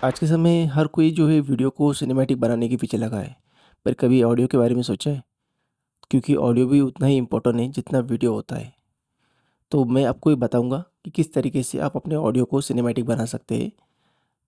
आज के समय हर कोई जो है वीडियो को सिनेमैटिक बनाने के पीछे लगा है। पर कभी ऑडियो के बारे में सोचा है? क्योंकि ऑडियो भी उतना ही इम्पोर्टेंट है जितना वीडियो होता है। तो मैं आपको ये बताऊंगा कि किस तरीके से आप अपने ऑडियो को सिनेमैटिक बना सकते हैं।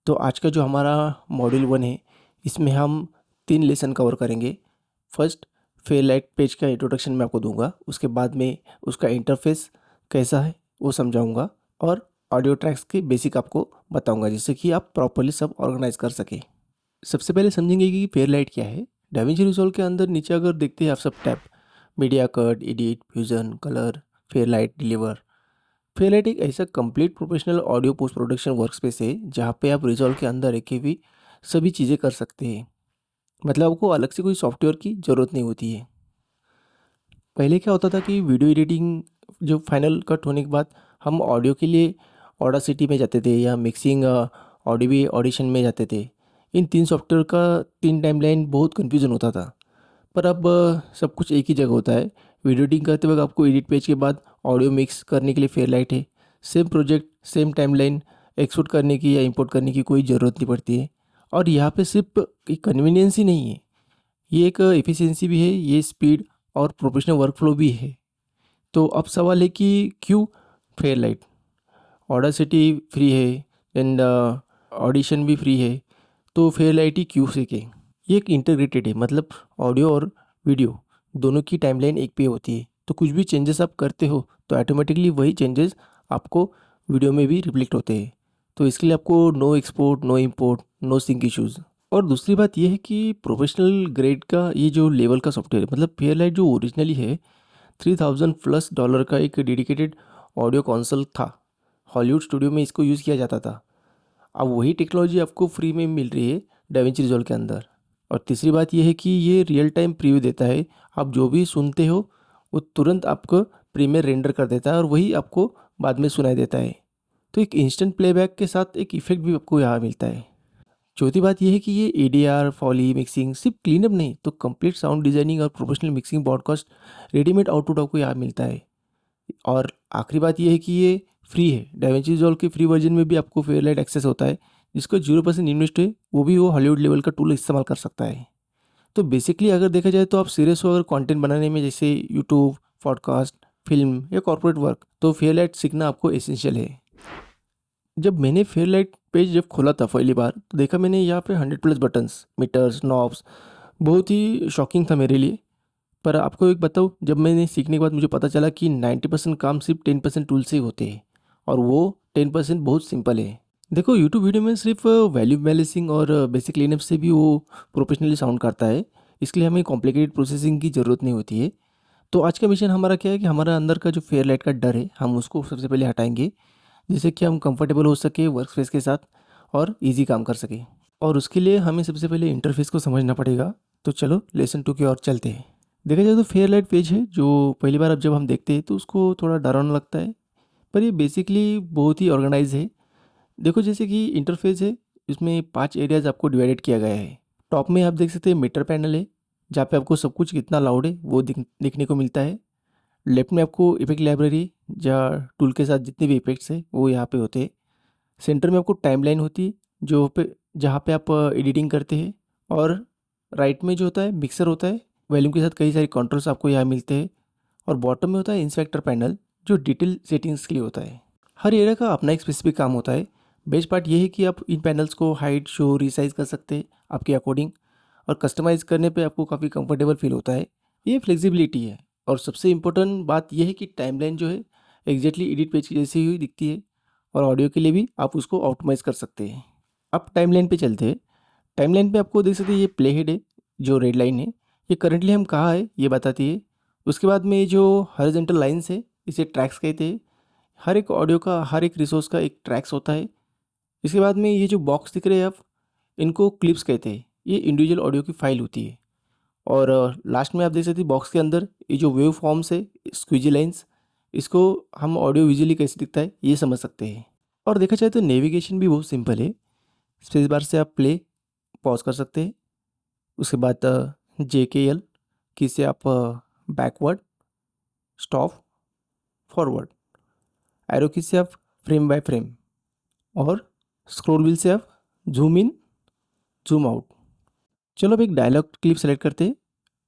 तो आज का जो हमारा मॉड्यूल 1 है, इसमें हम 3 लेसन कवर करेंगे। फर्स्ट, फेयरलाइट पेज का इंट्रोडक्शन मैं आपको दूंगा। उसके बाद में उसका इंटरफेस कैसा है वो समझाऊंगा, और ऑडियो ट्रैक्स की बेसिक आपको बताऊंगा, जिससे कि आप प्रॉपर्ली सब ऑर्गेनाइज कर सकें। सबसे पहले समझेंगे कि फेयरलाइट क्या है। डाविंची रिजॉल्व के अंदर नीचे अगर देखते हैं आप सब tab, media cut, edit, fusion, colour, Fairlight, deliver. Fairlight एक ऐसा complete professional audio post production workspace है जहाँ पे आप रिजॉल्व के अंदर रखे भी सभी चीज़ें कर सकते हैं। मतलब आपको अलग से कोई सॉफ्टवेयर की ज़रूरत नहीं होती है। पहले क्या होता था कि वीडियो एडिटिंग जो फाइनल कट होने के बाद हम ऑडियो के लिए ऑडासिटी में जाते थे, या मिक्सिंग ऑडियो ऑडिशन में जाते थे। इन 3 सॉफ्टवेयर का 3 टाइमलाइन बहुत कन्फ्यूज़न होता था। पर अब सब कुछ एक ही जगह होता है। वीडियो एडिटिंग करते वक्त आपको एडिट पेज के बाद ऑडियो मिक्स करने के लिए फेयरलाइट है। Same project, same timeline, export करने की या इंपोर्ट करने की कोई ज़रूरत नहीं पड़ती है। और यहाँ पे सिर्फ एक कन्वीनियंस ही नहीं है, ये एक एफिशिएंसी भी है, ये स्पीड और प्रोफेशनल वर्कफ्लो भी है। तो अब सवाल है कि क्यों फेयरलाइट? ऑडासिटी फ्री है, एंड ऑडिशन भी फ्री है, तो फेयरलाइट ही क्यों सीखें? ये एक इंटीग्रेटेड है, मतलब ऑडियो और वीडियो दोनों की टाइमलाइन एक पे होती है। तो कुछ भी चेंजेस आप करते हो तो ऑटोमेटिकली वही चेंजेस आपको वीडियो में भी रिफ्लेक्ट होते हैं। तो इसके लिए आपको no export, no import, no sync issues. और दूसरी बात यह है कि प्रोफेशनल ग्रेड का ये जो लेवल का सॉफ्टवेयर है, मतलब फेयरलाइट जो ओरिजिनली है $3000+ का एक डेडिकेटेड ऑडियो कंसोल था। हॉलीवुड स्टूडियो में इसको यूज़ किया जाता था। अब वही टेक्नोलॉजी आपको फ्री में मिल रही है डाविंची रिजॉल्व के अंदर। और तीसरी बात यह है कि ये रियल टाइम प्रीव्यू देता है। आप जो भी सुनते हो वो तुरंत आपको प्री में रेंडर कर देता है, और वही आपको बाद में सुनाई देता है। तो एक इंस्टेंट प्लेबैक के साथ एक इफेक्ट भी आपको यहाँ मिलता है। चौथी बात यह है कि ये एडीआर, फॉली, मिक्सिंग, सिर्फ क्लीनअप नहीं तो कंप्लीट साउंड डिजाइनिंग और professional mixing broadcast readymade output आपको यहाँ मिलता है। और आखिरी बात यह है कि ये फ्री है। डाविंची रिजॉल्व के फ्री वर्जन में भी आपको फेयरलाइट एक्सेस होता है। जिसको 0% इन्वेस्ट है वो भी वो हॉलीवुड लेवल का टूल इस्तेमाल कर सकता है। तो बेसिकली अगर देखा जाए तो आप सीरियस हो अगर कंटेंट बनाने में, जैसे यूट्यूब, पॉडकास्ट, फिल्म या कॉर्पोरेट वर्क, तो फेयरलाइट सीखना आपको एसेंशियल है। जब मैंने फेयरलाइट पेज जब खोला था पहली बार, तो देखा मैंने यहाँ पे 100+ बटन्स, मीटर्स, नॉब्स। बहुत ही शॉकिंग था मेरे लिए। पर आपको एक बताऊँ, जब मैंने सीखने के बाद मुझे पता चला कि 90% काम सिर्फ 10% टूल से ही होते हैं, और वो 10% बहुत सिंपल है। देखो, यूट्यूब वीडियो में सिर्फ वैल्यू बैलेंसिंग और बेसिक क्लीनअप से भी वो प्रोफेशनली साउंड करता है। इसके लिए हमें कॉम्प्लिकेटेड प्रोसेसिंग की ज़रूरत नहीं होती है। तो आज का मिशन हमारा क्या है कि हमारा अंदर का जो फेयरलाइट का डर है, हम उसको सबसे पहले हटाएंगे, जिससे कि हम कंफर्टेबल हो सके वर्क स्पेस के साथ और इजी काम कर सके। और उसके लिए हमें सबसे पहले इंटरफेस को समझना पड़ेगा। तो चलो लेसन 2 की ओर चलते हैं। देखा जाए तो फेयरलाइट पेज है जो पहली बार अब जब हम देखते हैं तो उसको थोड़ा डरावना लगता है, पर ये बेसिकली बहुत ही ऑर्गेनाइज है। देखो, जैसे कि इंटरफेस है, इसमें 5 एरियाज आपको डिवाइडेड किया गया है। टॉप में आप देख सकते हैं मीटर पैनल है, जहाँ पे आपको सब कुछ कितना लाउड है वो देखने को मिलता है। लेफ्ट में आपको इफेक्ट लाइब्रेरी, जहाँ टूल के साथ जितने भी इफेक्ट्स हैं वो यहाँ पे होते हैं। सेंटर में आपको टाइमलाइन होती है, जहाँ पे आप एडिटिंग करते हैं। और राइट में जो होता है मिक्सर होता है, वॉल्यूम के साथ कई सारे कंट्रोल्स आपको यहाँ मिलते हैं। और बॉटम में होता है इंस्पेक्टर पैनल, जो डिटेल सेटिंग्स के लिए होता है। हर एरिया का अपना एक स्पेसिफिक काम होता है। बेस्ट पार्ट ये है कि आप इन पैनल्स को हाइड, शो, रिसाइज कर सकते हैं आपके अकॉर्डिंग, और कस्टमाइज़ करने पे आपको काफ़ी कंफर्टेबल फील होता है। ये फ्लेक्सिबिलिटी है। और सबसे इम्पोर्टेंट बात यह है कि टाइमलाइन जो है एग्जैक्टली एडिट पेज की जैसी ही दिखती है, और ऑडियो के लिए भी आप उसको ऑप्टिमाइज़ कर सकते हैं। अब टाइमलाइन पे चलते हैं। टाइमलाइन पे आपको देख सकते हैं ये प्ले हेड है, जो रेड लाइन है, ये करंटली हम कहाँ है ये बताती है। उसके बाद में ये जो हॉरिजॉन्टल लाइंस है, इसे ट्रैक्स कहते हैं। हर एक ऑडियो का, हर एक रिसोर्स का एक ट्रैक्स होता है। इसके बाद में ये जो बॉक्स दिख रहे हैं आप, इनको क्लिप्स कहते हैं। ये इंडिविजुअल ऑडियो की फाइल होती है। और लास्ट में आप देख सकते हैं बॉक्स के अंदर ये जो वेव फॉर्म्स है, स्क्वीजी लाइंस, इसको हम ऑडियो विजुअली कैसे दिखता है ये समझ सकते हैं। और देखा जाए तो नेविगेशन भी बहुत सिंपल है। स्पेस बार से आप प्ले, पॉज कर सकते हैं। उसके बाद JKL की से आप बैकवर्ड, स्टॉप, फॉरवर्ड। एरो की से आप फ्रेम बाय फ्रेम, और स्क्रॉल व्हील से आप ज़ूम इन, ज़ूम आउट। चलो अब एक डायलॉग क्लिप सेलेक्ट करते हैं।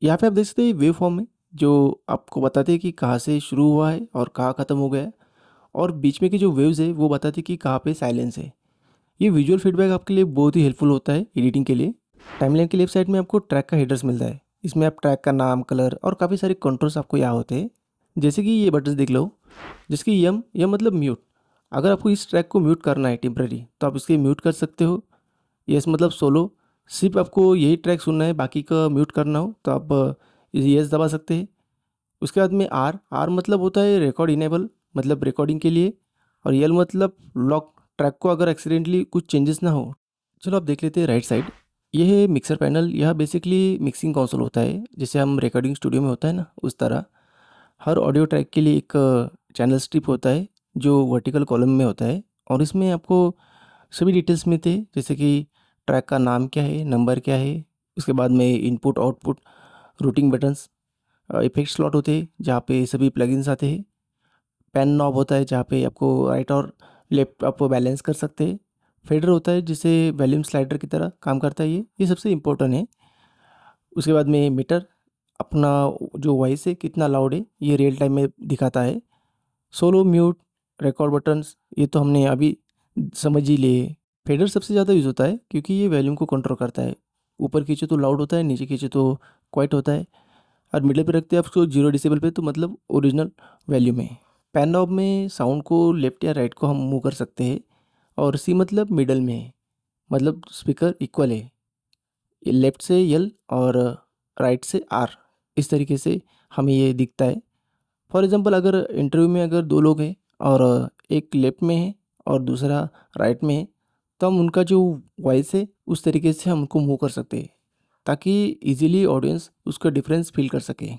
यहाँ पे आप देख सकते हैं वेव फॉर्म में जो आपको बताते हैं कि कहाँ से शुरू हुआ है और कहाँ ख़त्म हो गया है, और बीच में की जो वेव्स है वो बताते हैं कि कहाँ पे साइलेंस है। ये विजुअल फीडबैक आपके लिए बहुत ही हेल्पफुल होता है एडिटिंग के लिए। टाइमलाइन के लेफ्ट साइड में आपको ट्रैक का हेडर्स मिलता है। इसमें आप ट्रैक का नाम, कलर और काफ़ी सारे कंट्रोल्स आपको यहाँ होते हैं। जैसे कि ये बटन्स देख लो, जिसकी यम मतलब म्यूट। अगर आपको इस ट्रैक को म्यूट करना है टेम्पररी तो आप इसके म्यूट कर सकते हो। यस मतलब सोलो, सिर्फ आपको यही ट्रैक सुनना है, बाकी का म्यूट करना हो तो आप यस दबा सकते हैं। उसके बाद में आर आर मतलब होता है रिकॉर्ड इनेबल, मतलब रिकॉर्डिंग के लिए। और यल मतलब लॉक, ट्रैक को अगर एक्सीडेंटली कुछ चेंजेस ना हो। चलो आप देख लेते हैं राइट साइड। ये है मिक्सर पैनल। यह बेसिकली मिक्सिंग कंसोल होता है, जैसे हम रिकॉर्डिंग स्टूडियो में होता है ना उस तरह। हर ऑडियो ट्रैक के लिए एक चैनल स्ट्रिप होता है जो वर्टिकल कॉलम में होता है, और इसमें आपको सभी डिटेल्स मिलते हैं, जैसे कि ट्रैक का नाम क्या है, नंबर क्या है। उसके बाद में input output, routing buttons, effect slot होते हैं जहाँ पे सभी प्लगइन्स आते हैं। पेन नॉब होता है जहाँ पे आपको राइट और लेफ्ट आप बैलेंस कर सकते हैं। फेडर होता है जिसे वॉल्यूम स्लाइडर की तरह काम करता है। ये सबसे इम्पोर्टेंट है। उसके बाद में मीटर, अपना जो वॉइस है कितना लाउड है ये रियल टाइम में दिखाता है। सोलो, म्यूट, रिकॉर्ड बटन्स ये तो हमने अभी समझ ही लिए। फेडर सबसे ज़्यादा यूज़ होता है क्योंकि ये वॉल्यूम को कंट्रोल करता है। ऊपर खींचे तो लाउड होता है, नीचे खींचे तो क्वाइट होता है। और मिडिल पे रखते हैं आप उसको 0 डेसिबल पे, तो मतलब ओरिजिनल वैल्यू में। पैन नॉब में साउंड को लेफ्ट या राइट को हम मूव कर सकते हैं। और सी मतलब मिडल में है, मतलब स्पीकर इक्वल है। लेफ्ट से यल और राइट से आर, इस तरीके से हमें ये दिखता है। फॉर एग्जांपल अगर इंटरव्यू में अगर दो लोग हैं और एक लेफ्ट में है और दूसरा राइट में है, तो हम उनका जो वॉइस है उस तरीके से हम उनको मूव कर सकते हैं ताकि इजीली ऑडियंस उसका डिफरेंस फील कर सके।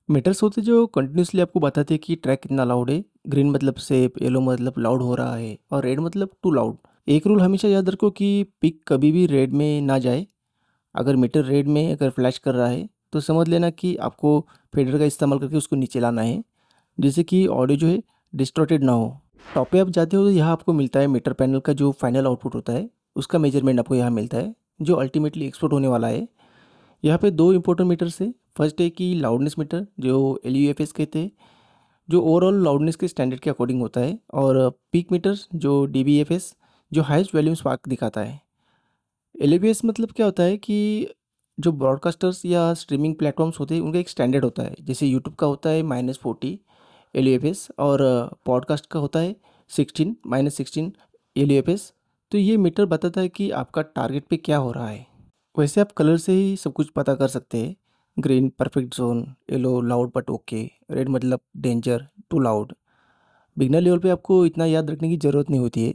मीटर्स होते जो कंटिन्यूसली आपको बताते हैं कि ट्रैक कितना लाउड है। ग्रीन मतलब सेफ, येलो मतलब लाउड हो रहा है, और रेड मतलब टू लाउड। एक रूल हमेशा याद रखो कि पिक कभी भी रेड में ना जाए। अगर मीटर रेड में अगर फ्लैश कर रहा है तो समझ लेना कि आपको फेडर का इस्तेमाल करके उसको नीचे लाना है, जिससे कि ऑडियो जो है डिस्टॉर्टेड ना हो। टॉप पे आप जाते हो तो यहाँ आपको मिलता है मीटर पैनल का जो फाइनल आउटपुट होता है उसका मेजरमेंट आपको यहाँ मिलता है, जो अल्टीमेटली एक्सपोर्ट होने वाला है। यहाँ पे दो इंपॉर्टेंट मीटर्स है। फर्स्ट है कि लाउडनेस मीटर जो LUFS कहते हैं, जो ओवरऑल लाउडनेस के स्टैंडर्ड के अकॉर्डिंग होता है। और पीक मीटर्स जो DBFS, जो हाईएस्ट वॉल्यूम स्पार्क दिखाता है। LUFS मतलब क्या होता है कि जो ब्रॉडकास्टर्स या स्ट्रीमिंग प्लेटफॉर्म्स होते हैं उनका एक स्टैंडर्ड होता है। जैसे यूट्यूब का होता है -40 LUFS, और पॉडकास्ट का होता है 16 LUFS। तो ये मीटर बताता है कि आपका टारगेट पे क्या हो रहा है। वैसे आप कलर से ही सब कुछ पता कर सकते हैं। Green perfect zone, yellow loud but okay, red मतलब danger too loud. Beginner level पे आपको इतना याद रखने की ज़रूरत नहीं होती है।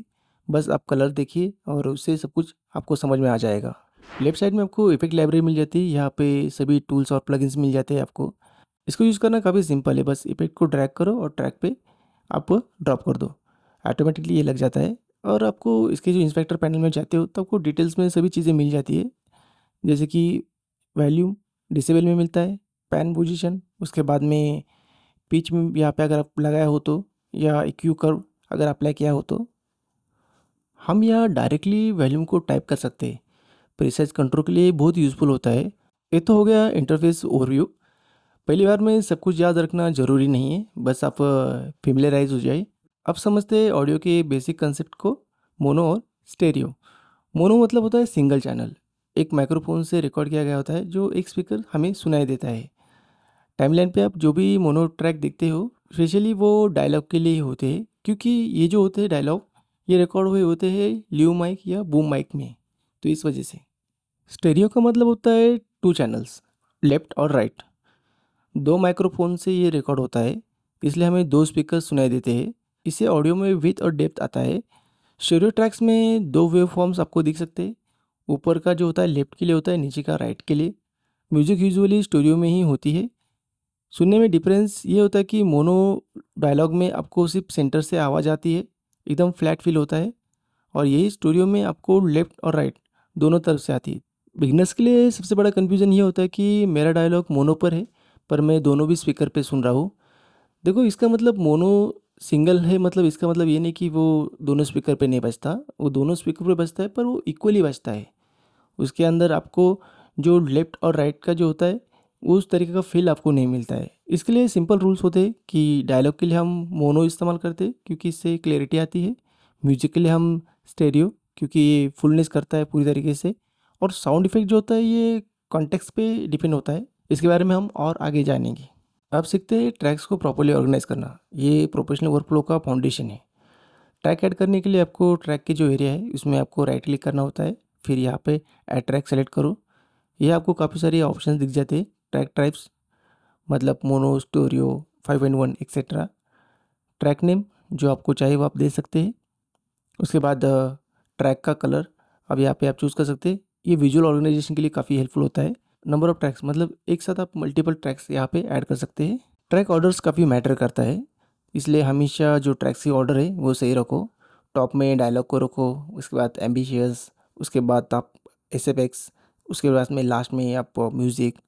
बस आप कलर देखिए और उससे सब कुछ आपको समझ में आ जाएगा। लेफ्ट साइड में आपको इफेक्ट लाइब्रेरी मिल जाती है। यहाँ पे सभी टूल्स और प्लगइन्स मिल जाते हैं आपको। इसको यूज़ करना काफ़ी सिंपल है। बस इफेक्ट को ड्रैग करो और ट्रैक पे आप ड्रॉप कर दो, ऑटोमेटिकली ये लग जाता है। और आपको इसके जो इंस्पेक्टर पैनल में जाते हो तो आपको डिटेल्स में सभी चीज़ें मिल जाती है, जैसे कि वॉल्यूम डिसेबल में मिलता है, पैन पोजीशन, उसके बाद में पिच में यहाँ पे अगर आप लगाया हो तो, या EQ कर्व अगर अप्लाई किया हो तो। हम यहाँ डायरेक्टली वॉल्यूम को टाइप कर सकते हैं। प्रिसाइज कंट्रोल के लिए बहुत यूज़फुल होता है। ये तो हो गया इंटरफेस ओवरव्यू। पहली बार में सब कुछ याद रखना ज़रूरी नहीं है, बस आप फेमिलियराइज हो जाए। अब समझते हैं ऑडियो के बेसिक कंसेप्ट को, मोनो और स्टेरियो। मोनो मतलब होता है सिंगल चैनल, एक माइक्रोफोन से रिकॉर्ड किया गया होता है जो एक स्पीकर हमें सुनाई देता है। टाइमलाइन पे आप जो भी मोनो ट्रैक देखते हो स्पेशली वो डायलॉग के लिए ही होते हैं, क्योंकि ये जो होते हैं डायलॉग ये रिकॉर्ड हुए होते हैं ल्यू माइक या बूम माइक में, तो इस वजह से। स्टेरियो का मतलब होता है टू चैनल्स, लेफ्ट और राइट। दो माइक्रोफोन से ये रिकॉर्ड होता है, इसलिए हमें दो स्पीकर सुनाई देते हैं। इससे ऑडियो में विड्थ और डेप्थ आता है। स्टेरियो ट्रैक्स में दो वेव फॉर्म्स आपको दिख सकते हैं। ऊपर का जो होता है लेफ्ट के लिए होता है, नीचे का राइट के लिए। म्यूजिक यूजुअली स्टूडियो में ही होती है। सुनने में डिफरेंस ये होता है कि मोनो डायलॉग में आपको सिर्फ सेंटर से आवाज़ आती है, एकदम फ्लैट फील होता है। और यही स्टूडियो में आपको लेफ़्ट और राइट दोनों तरफ से आती है। बिगनर्स के लिए सबसे बड़ा कन्फ्यूज़न ये होता है कि मेरा डायलॉग मोनो पर है, पर मैं दोनों भी स्पीकर पे सुन रहा हूँ। देखो इसका मतलब मोनो सिंगल है मतलब इसका मतलब ये नहीं कि वो दोनों स्पीकर पे नहीं बजता, वो दोनों स्पीकर पे बजता है पर वो इक्वली बजता है। उसके अंदर आपको जो लेफ्ट और राइट का जो होता है उस तरीके का फील आपको नहीं मिलता है। इसके लिए सिंपल रूल्स होते हैं कि डायलॉग के लिए हम मोनो इस्तेमाल करते हैं क्योंकि इससे क्लैरिटी आती है। म्यूजिक के लिए हम स्टेरियो क्योंकि ये फुलनेस करता है पूरी तरीके से। और साउंड इफेक्ट जो होता है ये कॉन्टेक्स्ट पे डिपेंड होता है। इसके बारे में हम और आगे जानेंगे। अब सीखते हैं ट्रैक्स को प्रॉपर्ली ऑर्गेनाइज करना। ये प्रोफेशनल वर्कफ्लो का फाउंडेशन है। ट्रैक ऐड करने के लिए आपको ट्रैक की जो एरिया है उसमें आपको राइट क्लिक करना होता है। फिर यहाँ पे ऐड ट्रैक सेलेक्ट करो। ये आपको काफ़ी सारे ऑप्शंस दिख जाते हैं। ट्रैक टाइप्स मतलब mono, stereo, 5.1 etcetera. Track name जो आपको चाहिए वो आप दे सकते हैं। उसके बाद ट्रैक का कलर अब यहाँ पे आप चूज़ कर सकते हैं। ये विजुअल ऑर्गेनाइजेशन के लिए काफ़ी हेल्पफुल होता है। नंबर ऑफ ट्रैक्स मतलब एक साथ आप मल्टीपल ट्रैक्स यहाँ पे ऐड कर सकते हैं। ट्रैक ऑर्डर्स काफ़ी मैटर करता है, इसलिए हमेशा जो ट्रैक्स की ऑर्डर है वो सही रखो। टॉप में डायलॉग को रखो, उसके बाद एम्बिशियस, उसके बाद आप एसएफएक्स, उसके बाद में लास्ट में आप म्यूज़िक।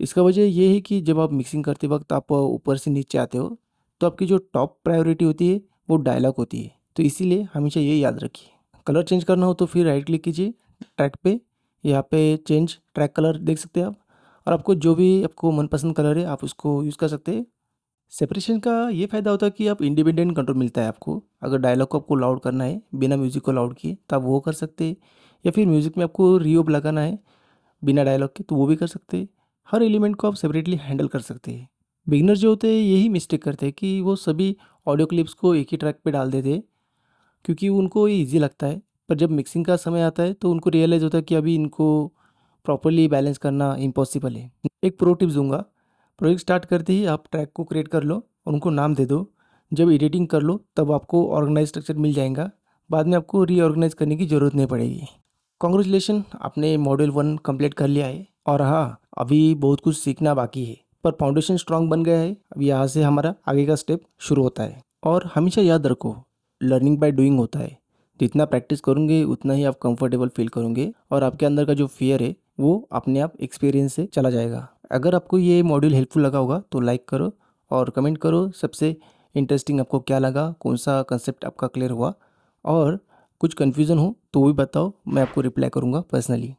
इसका वजह ये है कि जब आप मिक्सिंग करते वक्त आप ऊपर से नीचे आते हो तो आपकी जो टॉप प्रायोरिटी होती है वो डायलॉग होती है। तो इसीलिए हमेशा ये याद रखिए। कलर चेंज करना हो तो फिर राइट क्लिक कीजिए ट्रैक पे। यहाँ पे चेंज ट्रैक कलर देख सकते हैं आप, और आपको जो भी आपको मनपसंद कलर है आप उसको यूज़ कर सकते हैं। सेपरेशन का ये फ़ायदा होता है कि आप इंडिपेंडेंट कंट्रोल मिलता है आपको। अगर डायलॉग को आपको लाउड करना है बिना म्यूज़िक को लाउड किए तो आप वो कर सकते हैं, या फिर म्यूज़िक में आपको रीवर्ब लगाना है बिना डायलॉग के तो वो भी कर सकते हैं। हर एलिमेंट को आप सेपरेटली हैंडल कर सकते हैं। बिगिनर जो होते हैं यही मिस्टेक करते हैं कि वो सभी ऑडियो क्लिप्स को एक ही ट्रैक पे डाल देते हैं क्योंकि उनको ये ईज़ी लगता है। पर जब मिक्सिंग का समय आता है तो उनको रियलाइज़ होता है कि अभी इनको प्रॉपर्ली बैलेंस करना इम्पॉसिबल है। एक प्रो टिप्स दूंगा। प्रोजेक्ट स्टार्ट करते ही आप ट्रैक को क्रिएट कर लो और उनको नाम दे दो। जब एडिटिंग कर लो तब आपको ऑर्गेनाइज स्ट्रक्चर मिल जाएगा। बाद में आपको रीऑर्गेनाइज करने की ज़रूरत नहीं पड़ेगी। कॉन्ग्रेचुलेशन, आपने मॉड्यूल 1 कंप्लीट कर लिया है। और हाँ, अभी बहुत कुछ सीखना बाकी है पर फाउंडेशन स्ट्रांग बन गया है। अब यहाँ से हमारा आगे का स्टेप शुरू होता है। और हमेशा याद रखो, लर्निंग बाय डूइंग होता है। जितना प्रैक्टिस करोगे उतना ही आप कंफर्टेबल फील करोगे और आपके अंदर का जो फियर है वो अपने आप एक्सपीरियंस से चला जाएगा। अगर आपको ये मॉड्यूल हेल्पफुल लगा होगा तो लाइक करो और कमेंट करो सबसे इंटरेस्टिंग आपको क्या लगा, कौन सा कंसेप्ट आपका क्लियर हुआ। और कुछ कन्फ्यूज़न हो तो वो भी बताओ, मैं आपको रिप्लाई करूँगा पर्सनली।